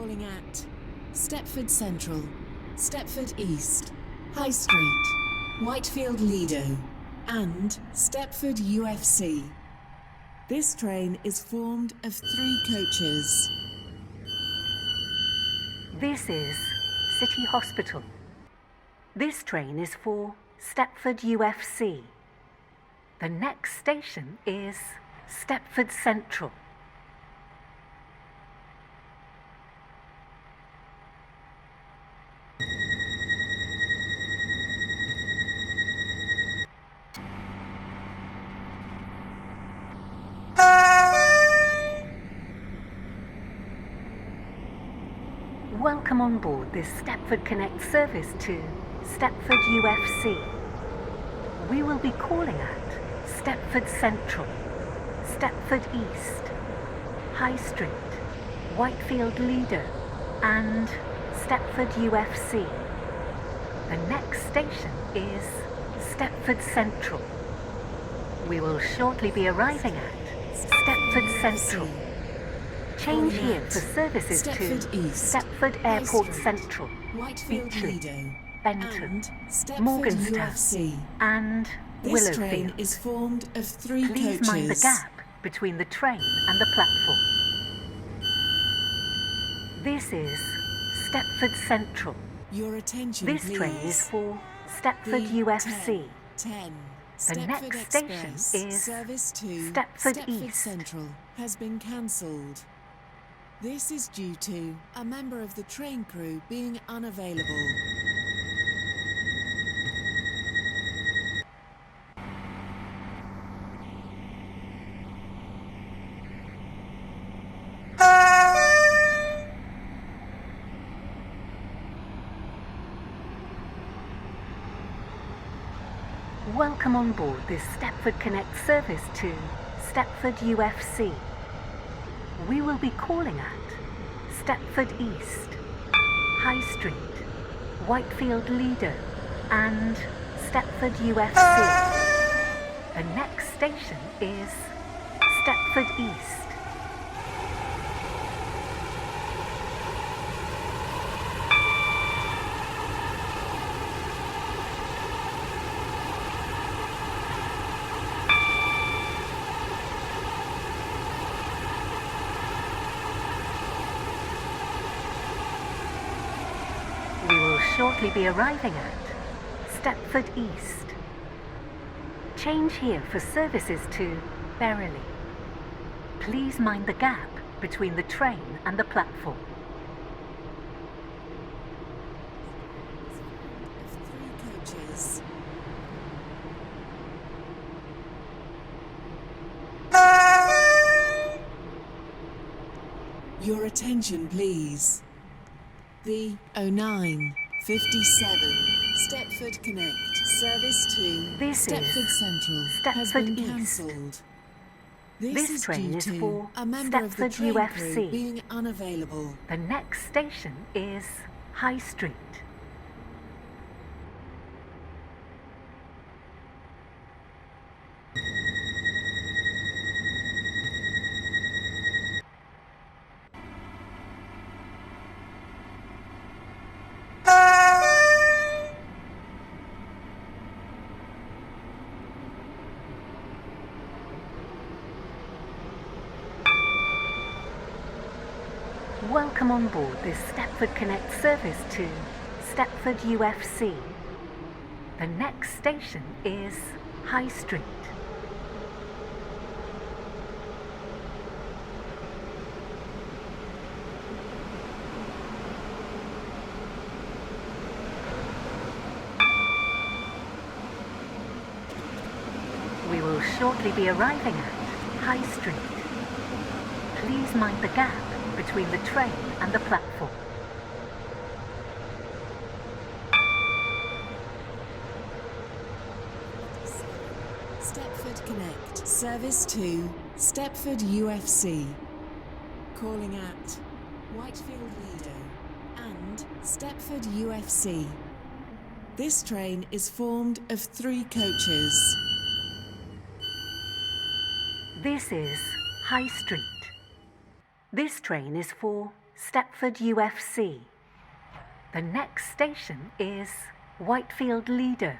Calling at Stepford Central, Stepford East, High Street, Whitefield Lido, and Stepford UFC. This train is formed of 3 coaches. This is City Hospital. This train is for Stepford UFC. The next station is Stepford Central. Welcome on board this Stepford Connect service to Stepford UFC. We will be calling at Stepford Central, Stepford East, High Street, Whitefield Lido, and Stepford UFC. The next station is Stepford Central. We will shortly be arriving at Stepford Central. Change here for services Stepford to East, Stepford High Airport Street, Central, Whitefield Beechley, Lido, Benton, and Stepford Morganstown, UFC. and This train Willowfield. is formed of 3 Please coaches. mind the gap between the train and the platform. This is Stepford Central. Your attention, This please. train is for Stepford The UFC. 10 The Stepford next Express station is service to Stepford East. Central has been cancelled. This is due to a member of the train crew being unavailable. Welcome on board this Stepford Connect service to Stepford UFC. We will be calling at Stepford East, High Street, Whitefield Lido, and Stepford UFC. The next station is Stepford East. We will shortly be arriving at Stepford East. Change here for services to Berrily. Please mind the gap between the train and the platform. Of 3 coaches. Your attention, please. The 0957 Stepford Connect service to This is Stepford Central has Stepford been East. cancelled. This is train due is to for a member of the Stepford train UFC. crew being unavailable. The next station is High Street. Welcome on board this Stepford Connect service to Stepford UFC. The next station is High Street. We will shortly be arriving at High Street. Please mind the gap between the train and the platform. Stepford Connect service to Stepford UFC. Calling at Whitefield Lido and Stepford UFC. This train is formed of 3 coaches. This is High Street. This train is for Stepford UFC. The next station is Whitefield Lido.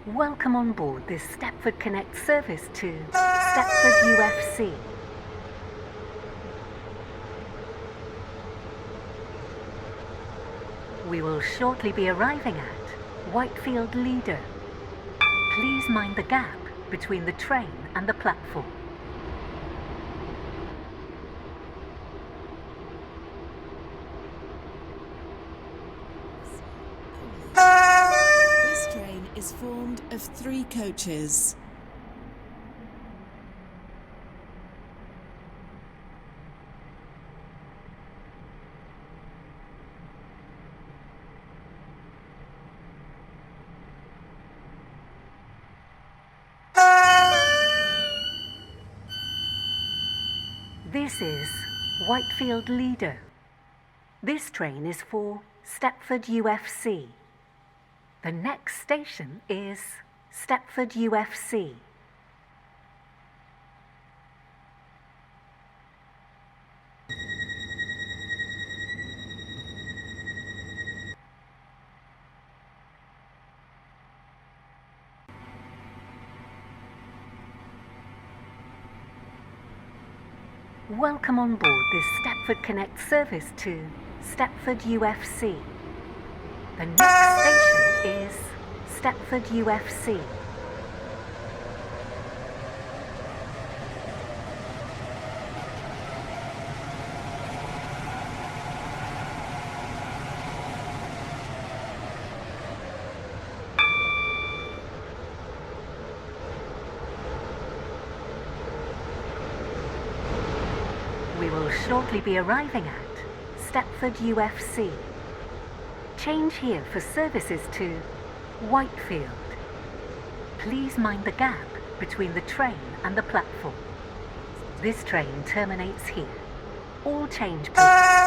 Welcome on board this Stepford Connect service to Stepford UFC. We will shortly be arriving at Whitefield Lido. Please mind the gap between the train and the platform. This train is formed of 3 coaches. This is Whitefield Lido. This train is for Stepford UFC. The next station is Stepford UFC. Welcome on board this Stepford Connect service to Stepford UFC. The next station is Stepford UFC. We will shortly be arriving at Stepford UFC. Change here for services to Whitefield. Please mind the gap between the train and the platform. This train terminates here. All change posts